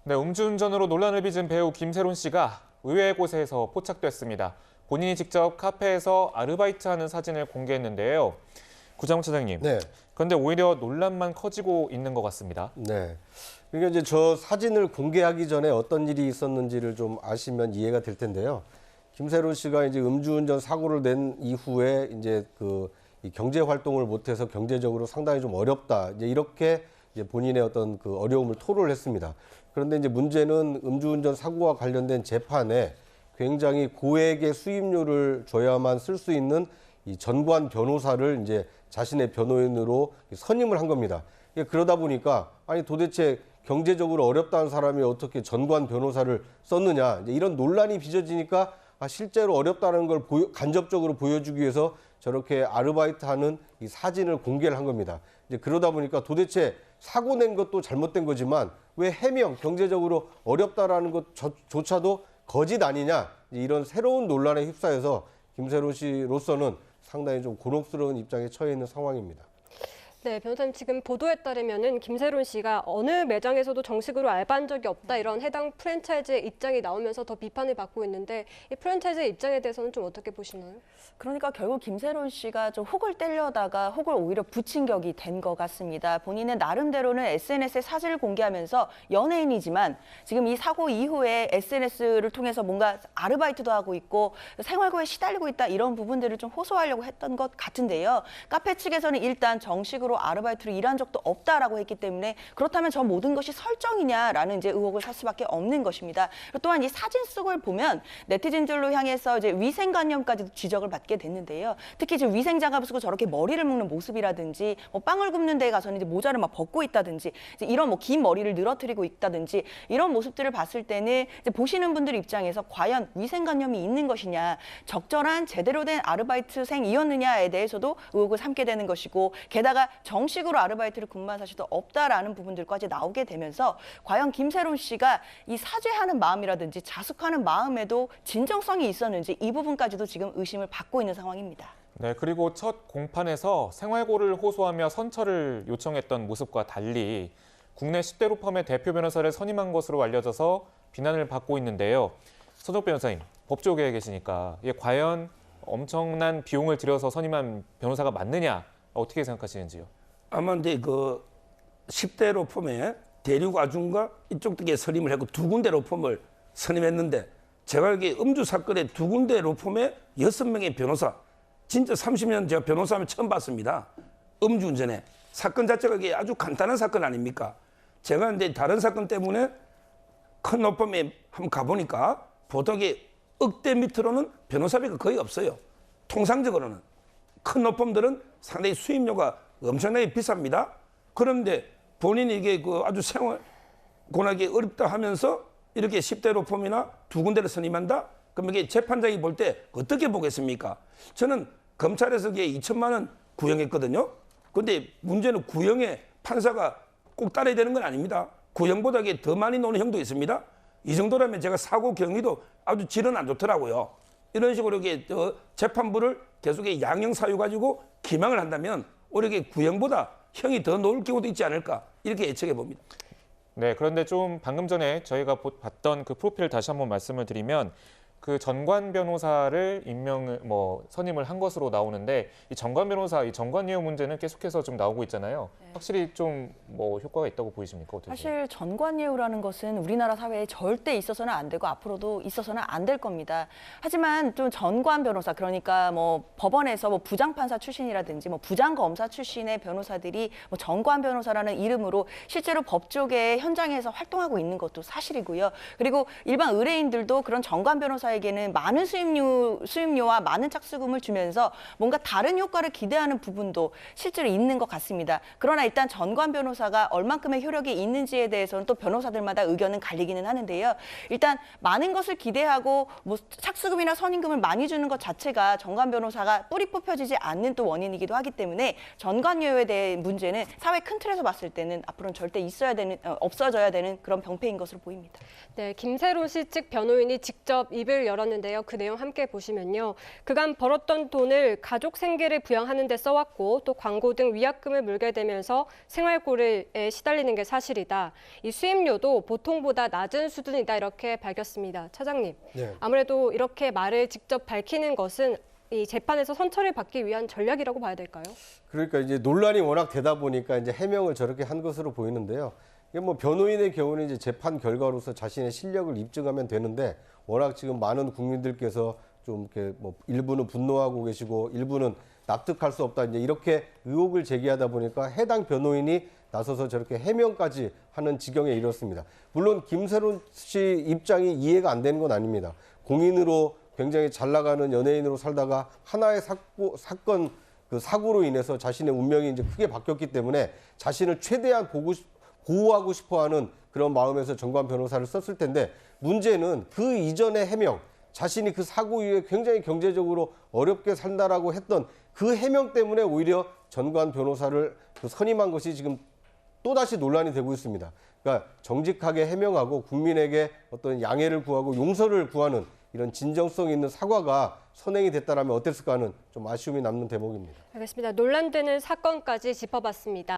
네, 음주운전으로 논란을 빚은 배우 김세론 씨가 의외의 곳에서 포착됐습니다. 본인이 직접 카페에서 아르바이트하는 사진을 공개했는데요. 구자문 차장님, 네. 그런데 오히려 논란만 커지고 있는 것 같습니다. 네. 그러니까 이제 저 사진을 공개하기 전에 어떤 일이 있었는지를 좀 아시면 이해가 될 텐데요. 김세론 씨가 이제 음주운전 사고를 낸 이후에 이제 이 경제 활동을 못해서 경제적으로 상당히 좀 어렵다. 이제 이렇게 이제 본인의 어떤 그 어려움을 토로를 했습니다. 그런데 이제 문제는 음주운전 사고와 관련된 재판에 굉장히 고액의 수임료를 줘야만 쓸 수 있는 이 전관 변호사를 이제 자신의 변호인으로 선임을 한 겁니다. 그러다 보니까 아니 도대체 경제적으로 어렵다는 사람이 어떻게 전관 변호사를 썼느냐 이런 논란이 빚어지니까 실제로 어렵다는 걸 간접적으로 보여주기 위해서 저렇게 아르바이트하는 이 사진을 공개를 한 겁니다. 이제 그러다 보니까 도대체 사고 낸 것도 잘못된 거지만 왜 해명 경제적으로 어렵다라는 것조차도 거짓 아니냐 이런 새로운 논란에 휩싸여서 김세론 씨로서는 상당히 좀 곤혹스러운 입장에 처해 있는 상황입니다. 네, 변호사님 지금 보도에 따르면은 김세론 씨가 어느 매장에서도 정식으로 알바한 적이 없다 이런 해당 프랜차이즈의 입장이 나오면서 더 비판을 받고 있는데 이 프랜차이즈의 입장에 대해서는 좀 어떻게 보시나요? 그러니까 결국 김세론 씨가 좀 혹을 떼려다가 혹을 오히려 붙인 격이 된 것 같습니다. 본인은 나름대로는 SNS에 사진을 공개하면서 연예인이지만 지금 이 사고 이후에 SNS를 통해서 뭔가 아르바이트도 하고 있고 생활고에 시달리고 있다 이런 부분들을 좀 호소하려고 했던 것 같은데요. 카페 측에서는 일단 정식으로 아르바이트로 일한 적도 없다라고 했기 때문에 그렇다면 저 모든 것이 설정이냐라는 이제 의혹을 살 수밖에 없는 것입니다. 또한 이 사진 속을 보면 네티즌들로 향해서 이제 위생관념까지도 지적을 받게 됐는데요. 특히 이제 위생장갑을 쓰고 저렇게 머리를 묶는 모습이라든지 뭐 빵을 굽는 데 가서는 이제 모자를 막 벗고 있다든지 이제 이런 뭐 긴 머리를 늘어뜨리고 있다든지 이런 모습들을 봤을 때는 이제 보시는 분들 입장에서 과연 위생관념이 있는 것이냐, 적절한 제대로 된 아르바이트생이었느냐에 대해서도 의혹을 삼게 되는 것이고 게다가 정식으로 아르바이트를 근무한 사실도 없다라는 부분들까지 나오게 되면서 과연 김세론 씨가 이 사죄하는 마음이라든지 자숙하는 마음에도 진정성이 있었는지 이 부분까지도 지금 의심을 받고 있는 상황입니다. 네, 그리고 첫 공판에서 생활고를 호소하며 선처를 요청했던 모습과 달리 국내 10대 로펌의 대표 변호사를 선임한 것으로 알려져서 비난을 받고 있는데요. 서정 변호사님, 법조계에 계시니까 이게 과연 엄청난 비용을 들여서 선임한 변호사가 맞느냐 어떻게 생각하시는지요? 아마 근데 그 10대 로펌에 대륙 아중과 이쪽 쪽에 선임을 했고 두 군데 로펌을 선임했는데 제가 알기에 음주 사건에 두 군데 로펌에 6명의 변호사 진짜 30년 제가 변호사하면 처음 봤습니다. 음주운전에 사건 자체가 이게 아주 간단한 사건 아닙니까? 제가 근데 다른 사건 때문에 큰 로펌에 한번 가보니까 보통의 억대 밑으로는 변호사비가 거의 없어요. 통상적으로는 큰 로펌들은 상당히 수임료가 엄청나게 비쌉니다. 그런데 본인이 이게 아주 생활 고나게 어렵다 하면서 이렇게 10대 로펌이나 두 군데를 선임한다? 그럼 이게 재판장이 볼 때 어떻게 보겠습니까? 저는 검찰에서 이게 2천만 원 구형했거든요. 근데 문제는 구형에 판사가 꼭 따라야 되는 건 아닙니다. 구형보다 이게 더 많이 나오는 형도 있습니다. 이 정도라면 제가 사고 경위도 아주 질은 안 좋더라고요. 이런 식으로 이게 재판부를 계속 양형 사유 가지고 기망을 한다면 오히려 구형보다 형이 더 놓을 경우도 있지 않을까 이렇게 예측해 봅니다. 네, 그런데 좀 방금 전에 저희가 봤던 그 프로필을 다시 한번 말씀을 드리면 그 전관 변호사를 선임을 한 것으로 나오는데 이 전관 변호사, 이 전관예우 문제는 계속해서 좀 나오고 있잖아요. 네. 확실히 좀 효과가 있다고 보이십니까? 어떠세요? 사실 전관예우라는 것은 우리나라 사회에 절대 있어서는 안 되고 앞으로도 있어서는 안 될 겁니다. 하지만 좀 전관 변호사 그러니까 뭐 법원에서 뭐 부장판사 출신이라든지 뭐 부장검사 출신의 변호사들이 뭐 전관 변호사라는 이름으로 실제로 법조계 현장에서 활동하고 있는 것도 사실이고요. 그리고 일반 의뢰인들도 그런 전관 변호사에게는 많은 수임료와 많은 착수금을 주면서 뭔가 다른 효과를 기대하는 부분도 실제로 있는 것 같습니다. 그러나 일단 전관 변호사가 얼만큼의 효력이 있는지에 대해서는 또 변호사들마다 의견은 갈리기는 하는데요. 일단 많은 것을 기대하고 뭐 착수금이나 선임금을 많이 주는 것 자체가 전관 변호사가 뿌리 뽑혀지지 않는 또 원인이기도 하기 때문에 전관예우에 대한 문제는 사회 큰 틀에서 봤을 때는 앞으로는 절대 없어져야 되는 그런 병폐인 것으로 보입니다. 네, 김세론 씨 측 변호인이 직접 입을 열었는데요. 그 내용 함께 보시면요. 그간 벌었던 돈을 가족 생계를 부양하는 데 써왔고 또 광고 등 위약금을 물게 되면서 생활고를에 시달리는 게 사실이다. 이 수입료도 보통보다 낮은 수준이다 이렇게 밝혔습니다. 차장님, 네. 아무래도 이렇게 말을 직접 밝히는 것은 이 재판에서 선처를 받기 위한 전략이라고 봐야 될까요? 그러니까 이제 논란이 워낙 되다 보니까 이제 해명을 저렇게 한 것으로 보이는데요. 이게 뭐 변호인의 경우는 이제 재판 결과로서 자신의 실력을 입증하면 되는데 워낙 지금 많은 국민들께서 좀 이렇게 뭐 일부는 분노하고 계시고 일부는 납득할 수 없다 이제 이렇게 의혹을 제기하다 보니까 해당 변호인이 나서서 저렇게 해명까지 하는 지경에 이르렀습니다. 물론 김세론 씨 입장이 이해가 안 되는 건 아닙니다. 공인으로 굉장히 잘 나가는 연예인으로 살다가 하나의 사건 그 사고로 인해서 자신의 운명이 이제 크게 바뀌었기 때문에 자신을 최대한 보호하고 싶어하는 그런 마음에서 정관 변호사를 썼을 텐데 문제는 그 이전의 해명, 자신이 그 사고 이후에 굉장히 경제적으로 어렵게 산다라고 했던 그 해명 때문에 오히려 정관 변호사를 선임한 것이 지금 또다시 논란이 되고 있습니다. 그러니까 정직하게 해명하고 국민에게 어떤 양해를 구하고 용서를 구하는 이런 진정성 있는 사과가 선행이 됐다라면 어땠을까 하는 좀 아쉬움이 남는 대목입니다. 알겠습니다. 논란되는 사건까지 짚어봤습니다.